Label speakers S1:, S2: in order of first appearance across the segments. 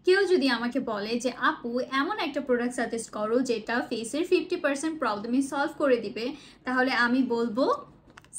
S1: কেউ যদি আমাকে বলে যে আপু এমন একটা প্রোডাক্ট সাজেস্ট করো যেটা ফেসের 50% প্রবলেমই সলভ করে দিবে, তাহলে আমি বলবো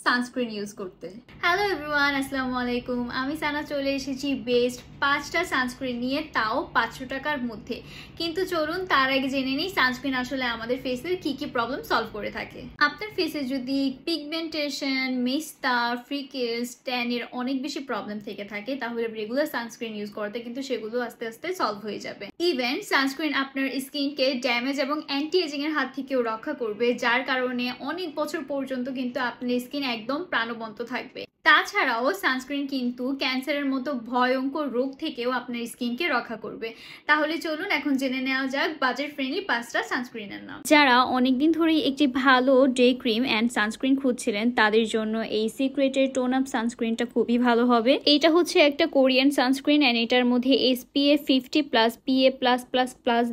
S1: সানস্ক্রিন ইউজ করতে। হ্যালো এভরিওয়ান, আসসালামু আলাইকুম। আমি সানা চলে এসেছি বেস্ট 5টা সানস্ক্রিন নিয়ে, তাও 500 টাকার মধ্যে। কিন্তু চলুন তার আগে জেনে নিই সানস্ক্রিন আসলে আমাদের ফেসের কি কি প্রবলেম সলভ করে থাকে। আপনার ফেসে যদি পিগমেন্টেশন, মেস্তা, ফ্রিকেলস, ট্যানের অনেক বেশি প্রবলেম থেকে থাকে, তাহলে রেগুলার সানস্ক্রিন ইউজ করতে কিন্তু সেগুলো আস্তে আস্তে সলভ হয়ে যাবে। ইভেন সানস্ক্রিন আপনার স্কিনকে ড্যামেজ এবং অ্যান্টি এজিং এর হাত থেকেও রক্ষা করবে, যার কারণে অনেক বছর পর্যন্ত কিন্তু আপনার স্কিন একদম প্রাণবন্ত থাকবে। তাছাড়াও সানস্ক্রিন কিন্তু ক্যান্সারের মতো ভয়ঙ্কর রোগ থেকেও আপনার স্কিনকে রক্ষা করবে। তাহলে চলুন এখন জেনে নেওয়া যাক বাজেট ফ্রেন্ডলি 5টা সানস্ক্রিনের নাম। যারা অনেকদিন ধরেই একটি ভালো ডে ক্রিম অ্যান্ড সানস্ক্রিন খুঁজছিলেন, তাদের জন্য এই সিক্রেটের টোন আপ সানস্ক্রিনটা খুবই ভালো হবে। এটা হচ্ছে একটা কোরিয়ান সানস্ক্রিন অ্যান্ড এটার মধ্যে SPF 50+ PA+++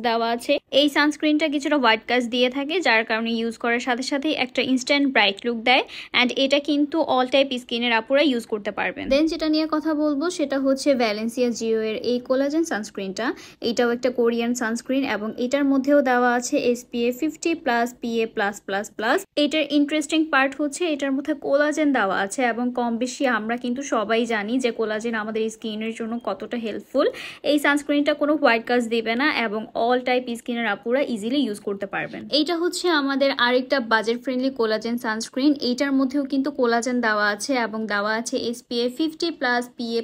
S1: দেওয়া আছে। এই সানস্ক্রিনটা কিছুটা হোয়াইট কাস্ট দিয়ে থাকে, যার কারণে ইউজ করার সাথে সাথে একটা ইনস্ট্যান্ট ব্রাইট লুক দেয়। অ্যান্ড এটা কিন্তু অল টাইপ স্কিনের আপুরা ইউজ করতে পারবেন। দেন যেটা নিয়ে কথা বলবো সেটা হচ্ছে ভ্যালেন্সিয়া জিও এর এই কোলাজেন সানস্ক্রিনটা। এটাও একটা কোরিয়ান সানস্ক্রিন এবং এটার মধ্যেও দেওয়া আছে SPF 50+ PA+++। এটার ইন্টারেস্টিং পার্ট হচ্ছে এটার মধ্যে কোলাজেন দেওয়া আছে এবং কম বেশি আমরা কিন্তু সবাই জানি যে কোলাজেন আমাদের স্কিনের জন্য কতটা হেল্পফুল। এই সানস্ক্রিনটা কোনো হোয়াইট কাস্ট দিবে না এবং অল টাইপ স্কিনের আপুরা ইজিলি ইউজ করতে পারবেন। এইটা হচ্ছে আমাদের আরেকটা বাজেট ফ্রেন্ডলি কোলাজেন সানস্ক্রিন। এইটার মধ্যেও কিন্তু কোলাজেন দেওয়া আছে এবং দেওয়া আছে SPF 50+ PA+++।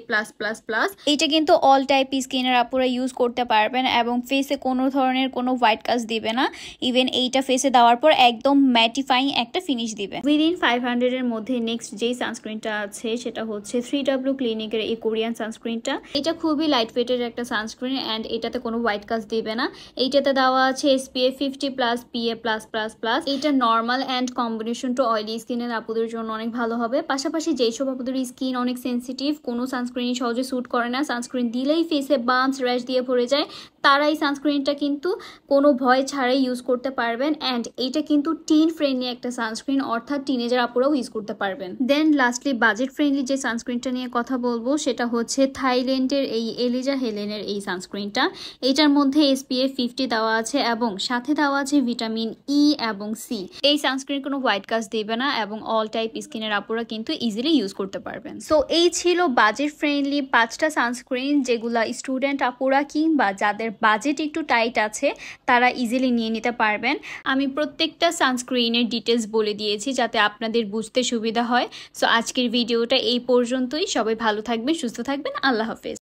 S1: এটা কিন্তু অল টাইপ স্কিনের আপুরা ইউজ করতে পারবেন এবং ফেসে কোনো ধরনের কোনো হোয়াইট কাস্ট দিবে না। ইভেন এইটা ফেসে দেওয়ার পর একদম ম্যাটিফাইং একটা ফিনিশ দিবে। উইদিন 500 এর মধ্যে নেক্সট যেই সানস্ক্রিনটা আছে সেটা হচ্ছে 3W ক্লিনিকের এই কোরিয়ান সানস্ক্রিনটা। এটা খুবই লাইট ওয়েটের একটা সানস্ক্রিন অ্যান্ড এটাতে কোনো হোয়াইট কাস্ট দিবে না। এইটাতে দেওয়া আছে SPF 50+ PA+++। এটা normal and combination two oily স্কিনের আপুদের জন্য অনেক ভালো হবে। পাশাপাশি যেসব আপুদের স্কিন অনেক সেন্সিটিভ, কোনো সানস্ক্রিনই সহজে স্যুট করে না, সানস্ক্রিন দিলেই ফেসে বাম্পস, র্যাশ দিয়ে ভরে যায়, তারা এই সানস্ক্রিনটা কিন্তু কোনো ভয় ছাড়াই ইউজ করতে পারবেন। অ্যান্ড এটা কিন্তু টিন ফ্রেন্ডলি একটা সানস্ক্রিন, অর্থাৎ টিনেজার আপুরাও ইউজ করতে পারবেন। দেন লাস্টলি বাজেট ফ্রেন্ডলি যে সানস্ক্রিনটা নিয়ে কথা বলবো সেটা হচ্ছে থাইল্যান্ডের এই এলিজা হেলেনের এই সানস্ক্রিনটা। এটার মধ্যে SPF 50 দেওয়া আছে এবং সাথে দেওয়া আছে ভিটামিন E এবং C। এই সানস্ক্রিন কোনো হোয়াইট কাস্ট দেবে না এবং অল টাইপ স্কিনের আপুরা কিন্তু ইজিলি ইউজ করতে পারবেন। সো এই ছিল বাজেট ফ্রেন্ডলি 5টা সানস্ক্রিন, যেগুলা স্টুডেন্ট আপুরা কিংবা যাদের বাজেট একটু টাইট আছে তারা ইজিলি নিয়ে নিতে পারবেন। আমি প্রত্যেকটা সানস্ক্রিনের ডিটেলস বলে দিয়েছি যাতে আপনাদের বুঝতে সুবিধা হয়। সো আজকের ভিডিওটা এই পর্যন্তই। সবাই ভালো থাকবেন, সুস্থ থাকবেন। আল্লাহ হাফেজ।